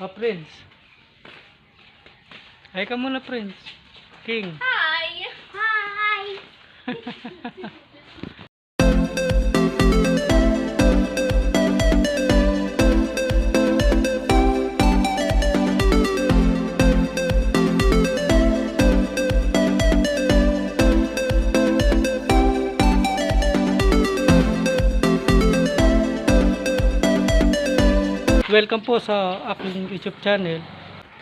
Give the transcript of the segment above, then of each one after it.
Prince. Hi ka muna, Prince. King. Hi! Hi! Welcome po sa aking YouTube channel.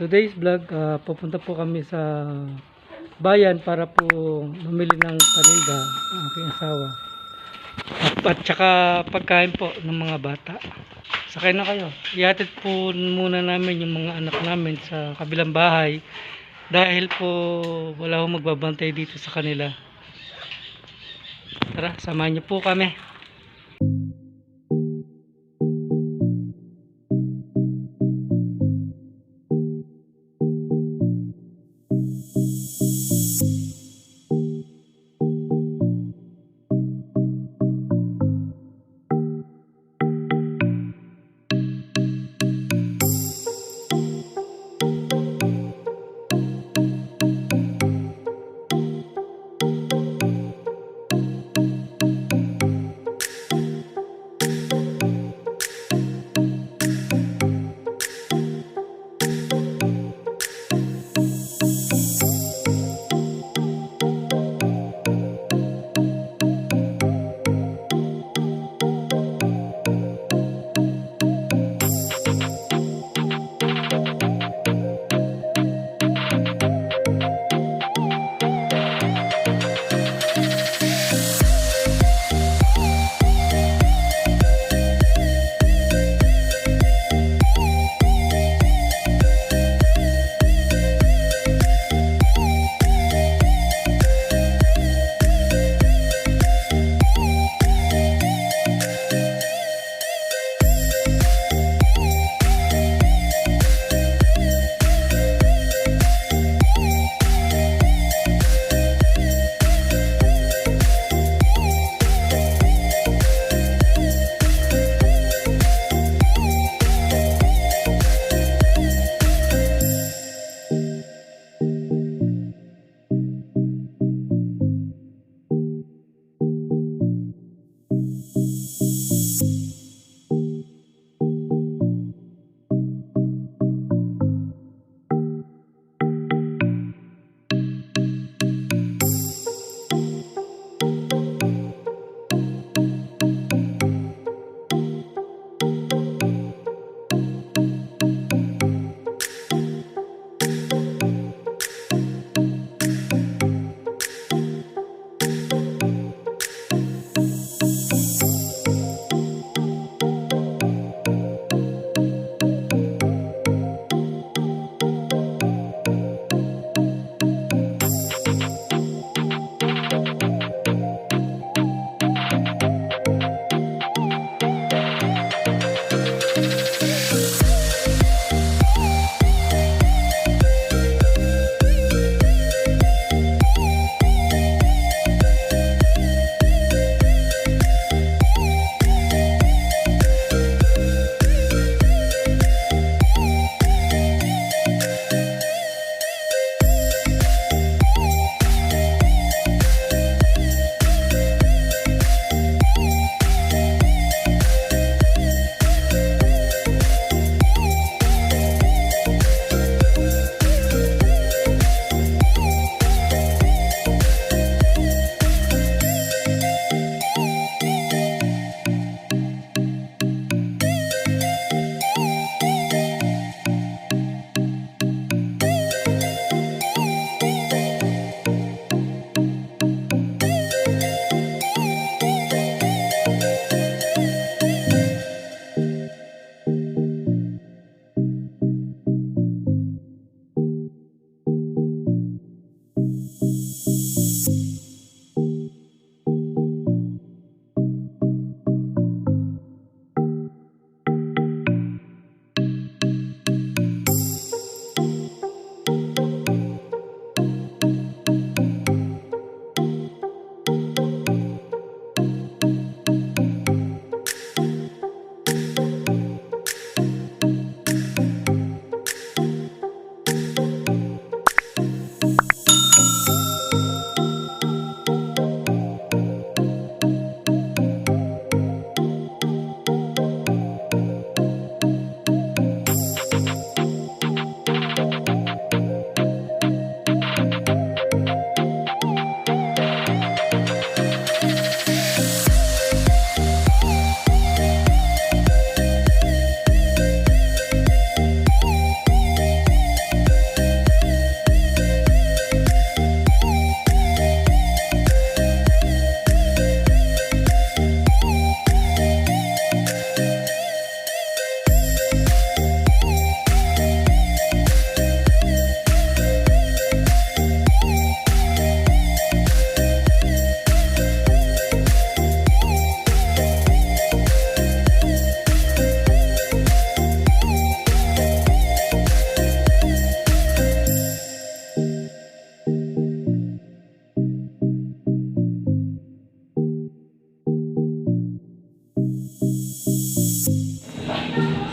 Today's vlog, pupunta po kami sa bayan para po mamili ng paninda ang aking asawa. At saka pagkain po ng mga bata. Sakay na kayo. Ihatid po muna namin yung mga anak namin sa kabilang bahay dahil po wala akong magbabantay dito sa kanila. Tara, samahan niyo po kami.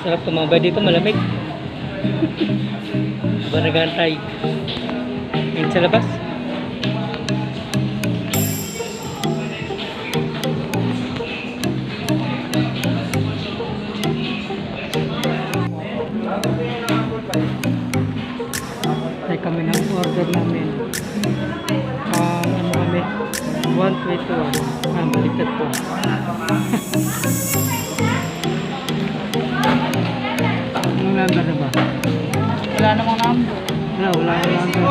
Sarap tumambay dito, malamig. Habang nag-aantay. Ngayon sa labas. Tay kami ng order namin. Ano kami? 122. Baliktad po. Anong number na ba? Wala namang number. Wala akong number.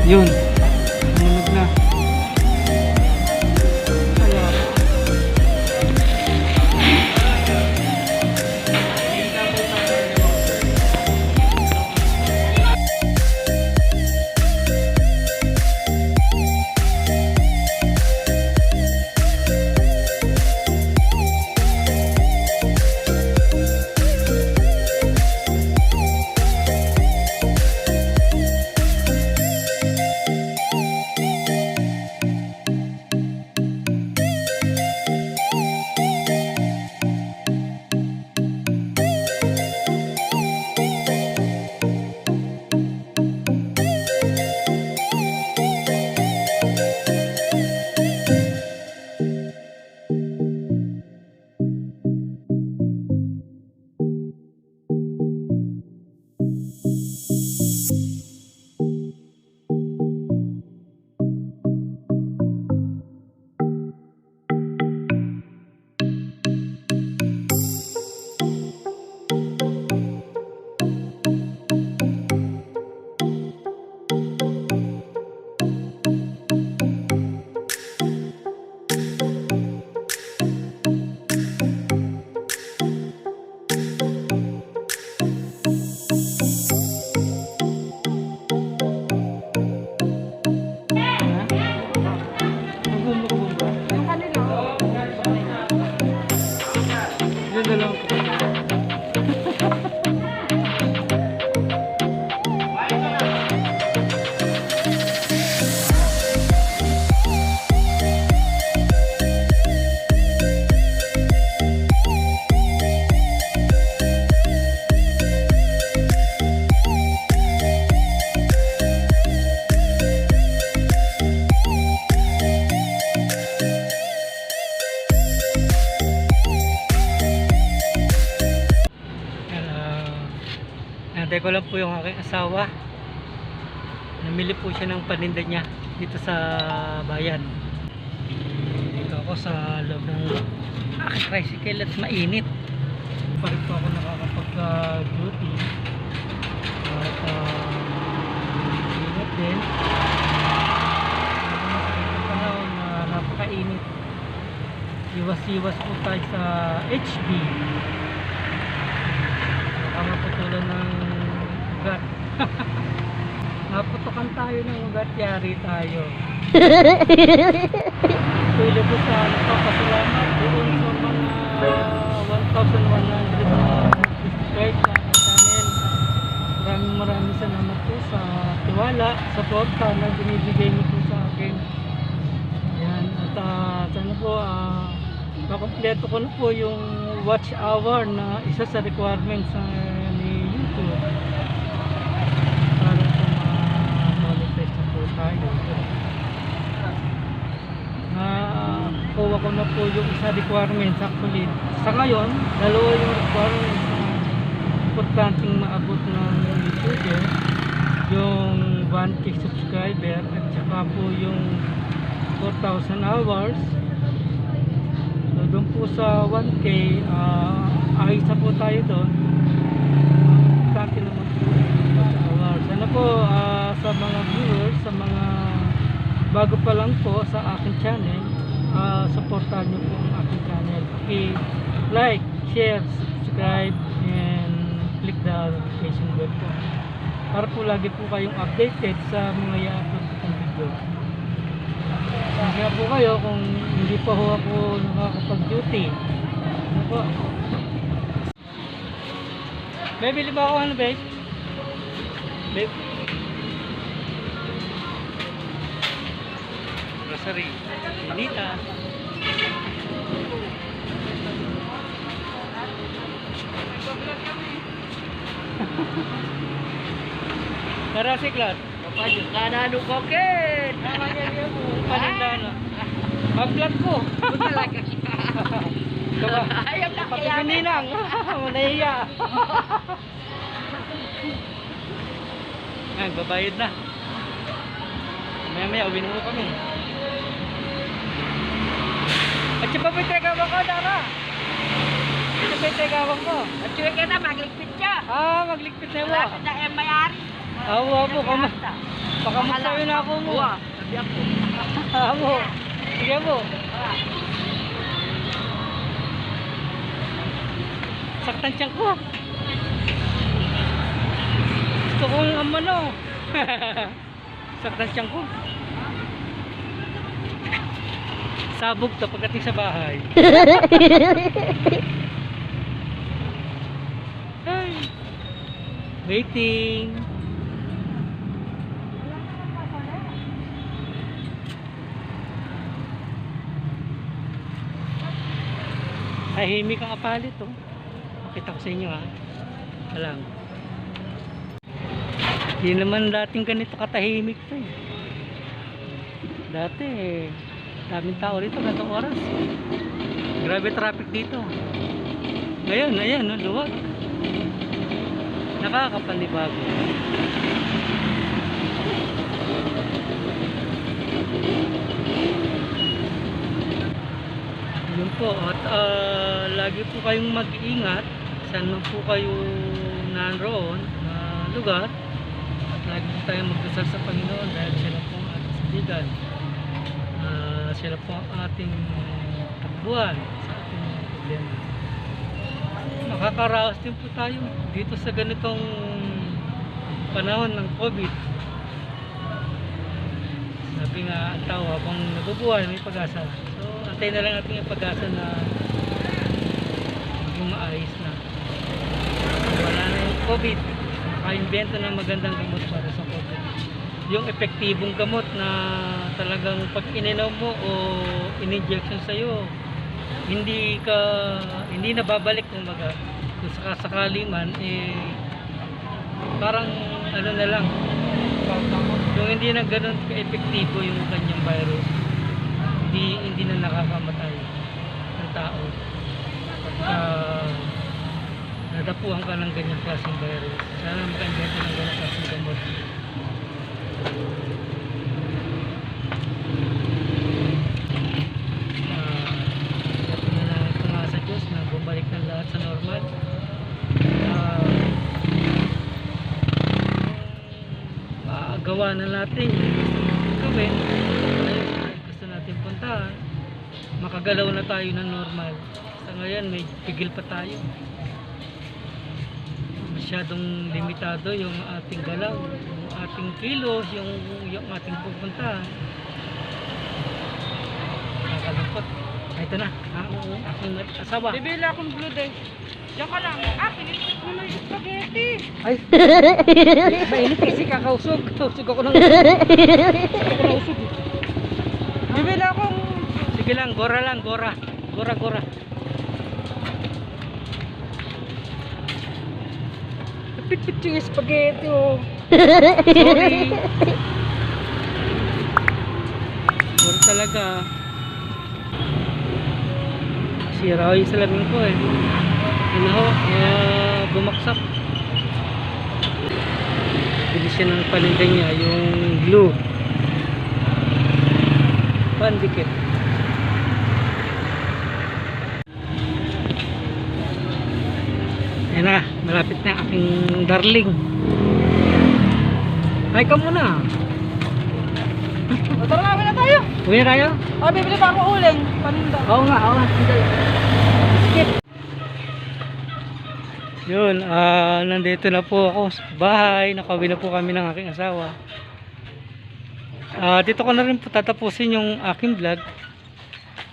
Yun. Nunod na. Wala. Nantay ko lang po yung aking asawa. Namili po siya ng paninda niya dito sa bayan. Dito ako sa loob ng aking tricycle at mainit. Pa rin po ako nakakapag-duty. At init din. Panahon na napakainit. Iwas-iwas po tayo sa HB. Maputulan ng ugat. Naputukan tayo ng ugat, yari tayo. Pwede po sa nagpapasalamat doon sa mga 1,100 na subscribe sa aking channel. Maraming salamat po sa tiwala, sa suporta na binibigay niyo po sa akin. Yan. At sana po makompleto ko na po yung watch hour na isa sa requirements ni YouTube para po ma-monetize na po tayo. Nakuha ko na po yung isa requirements actually. Sa ngayon, dalawa yung requirements na importanteng maabot ng YouTuber, yung 1K subscriber at saka po yung 4,000 hours. So doon po sa 1K, ayos na po tayo doon. Importante naman po yung watch hours. Sana po sa mga viewers, sa mga bago pa lang po sa aking channel, supportan nyo po ang aking channel. Okay, like, share, subscribe, and click the notification bell po para po lagi po kayong updated sa mga i-upload kong video. Kaya po kayo kung hindi pa ho ako nakakapag-duty. Ano po? Babe, bili ba ako ano, babe? Babe? Grocery. Pinita. Tara, siklat. Papayo ka na ano kokit. Panindana. Mag-vlog ko. Diba? Ayaw na Pati kaya. bininang. Manahiya. Yan, babayad na. Maya-maya, uwi na mo kami. At siya pa gawang ko, Dara. Siya pa gawang ko. At siya ka na, magligpit siya. Magligpit na mo. Malapit na mayari. Awa po, baka magsayo na ako mo. Sabi ako. Amo. Sige mo. Saktan siyang ko. Gusto kong amano. Saktan siyang ko. Sabog to pagdating sa bahay. Ay. Waiting. Tahimik ang apalit oh. Pakita ko sa inyo ha. Alam. Hindi naman dating ganito katahimik to eh. Dati eh, daming tao rito ganitong oras. Grabe traffic dito. Ngayon, ayan, no, luwag. Nakakapanibago. Yun po, at lagi po kayong mag-iingat saan man po kayo naroon na lugar. At lagi po tayong magdasal sa Panginoon dahil sila po ang ating sabigan. Sila po ang ating takbuhan sa ating problema. Nakakaraos din po tayo dito sa ganitong panahon ng COVID. Sabi nga ang tao habang nabubuhay may pag-asa. So antay na lang natin yung pag-asa na maging maayos na. Wala na yung COVID. Naka-invento ng magandang gamot para sa COVID. Yung epektibong gamot na talagang pag ininom mo o in-injection sa'yo, hindi na babalik kumbaga. Kung sakasakali man parang ano na lang, yung hindi na ganun ka-epektibo yung kanyang virus, hindi na nakakamatay ng tao pagka nadapuhan ka ng ganyang klaseng virus. Sana maka-invento ng ganyang klaseng gamot. Bumalik ng lahat sa normal. Gawa na natin yung gawin, gusto natin puntahan, makagalaw na tayo ng normal. Sa ngayon may pigil pa tayo, masyadong limitado yung ating galaw, yung ating kilos, yung ating pupuntahan. Nakakalungkot. Ito na, aking asawa. Bibili akong blue day. Diyan ka lang. Pinipit mo na yung spaghetti. Ay, mainit kasi kakausog. Kausog ako ng usog. Bibili akong... Sige lang, gora lang, gora. Gora. Pit-pit yung spaghetti oh. Sorry. Gora talaga. Sira yung salamin ko eh. Ano ho, bumaksak. Bili siya ng paninda niya, yung glue. Pandikit. Ayan na, malapit na ang aking darling. Ay ka muna. Tara namin na tayo. Uwi na tayo? Bibili pa ako uling. Paninda. Oo nga. Skip. Yun, nandito na po ako sa bahay. Nakauwi na po kami ng aking asawa. Dito ko na rin po tatapusin yung aking vlog.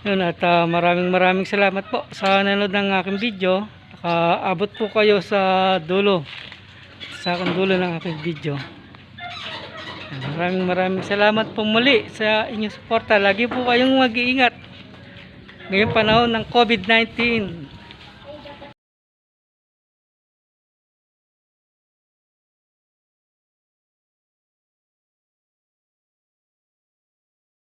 Yun, at maraming salamat po sa nanonood ng aking video. Nakaabot po kayo sa dulo, sa aking dulo ng aking video. Maraming salamat po muli sa inyong suporta. Lagi po kayong mag-iingat ngayong panahon ng COVID-19.